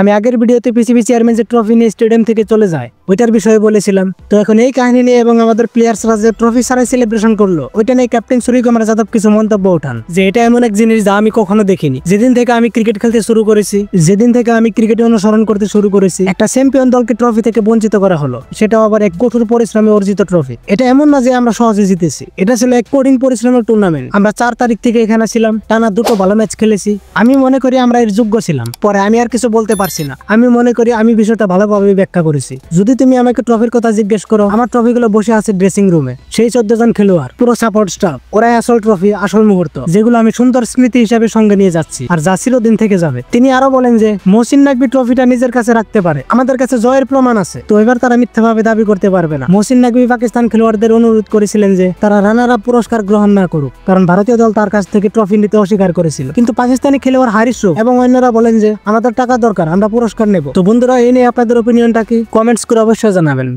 আমি আগের ভিডিওতে পিসিবি চেয়ারম্যান যে ট্রফি নিয়ে স্টেডিয়াম থেকে চলে যায় ওইটার বিষয়ে বলেছিলাম। তো এখন এই কাহিনী নিয়ে এবং আমাদের প্লেয়ার্সরা যে ট্রফি ছাড়াই সেলিব্রেশন করলো ওইটা নিয়ে ক্যাপ্টেন সূর্যকুমার যাদব কিছু মন্তব্য ওঠান যে এটা এমন এক জিনিস যা আমি কখনো দেখিনি। যেদিন থেকে আমি ক্রিকেট খেলতে শুরু করেছি, যেদিন থেকে আমি ক্রিকেটে অনুসরণ করতে শুরু করেছি, একটা চ্যাম্পিয়ন দলকে ট্রফি থেকে বঞ্চিত করা হলো, সেটাও আবার এক কঠোর পরিশ্রমে অর্জিত ট্রফি। এটা এমন না যে আমরা সহজে জিতেছি, এটা ছিল এক কঠিন পরিশ্রমের টুর্নামেন্ট। আমরা 4 তারিখ থেকে এখানে ছিলাম, টানা 2টো ভালো ম্যাচ খেলেছি। আমি মনে করি আমরা এর যোগ্য ছিলাম। পরে আমি আর কিছু বলতে পারছি না। আমি মনে করি আমি বিষয়টা ভালোভাবে ব্যাখ্যা করেছি। যদি তুমি আমাকে ট্রফির কথা জিজ্ঞেস করো, আমার ট্রফিগুলো বসে আছে ড্রেসিং রুমে। সেই 14 জন খেলোয়াড়, পুরো সাপোর্ট স্টাফ, ওরাই আসল ট্রফি, আসল মুহূর্ত, যেগুলো আমি সুন্দর স্মৃতি হিসাবে সঙ্গে নিয়ে যাচ্ছি আর যা চিরদিন থেকে যাবে। তিনি আরো বলেন যে মহসিন নাকবি ট্রফিটা নিজের কাছে রাখতে পারে, আমাদের কাছে জয়ের প্রমাণ আছে। তো এবার তারা মিথ্যাভাবে দাবি করতে পারবে না। মহসিন নাকবি পাকিস্তান খেলোয়াড়দের অনুরোধ করেছিলেন যে তারা রানার আপ পুরস্কার গ্রহণ না করুক, কারণ ভারতীয় দল তার কাছ থেকে ট্রফি নিতে অস্বীকার করেছিল। কিন্তু পাকিস্তানি খেলোয়াড় হারিস রাউফ এবং অন্যরা বলেন যে আমাদের টাকা দরকার, আমরা পুরস্কার নেব। তো বন্ধুরা, এই নিয়ে আপনাদের অপিনিয়নটা কি? কমেন্টস করে অবশ্যই জানাবেন।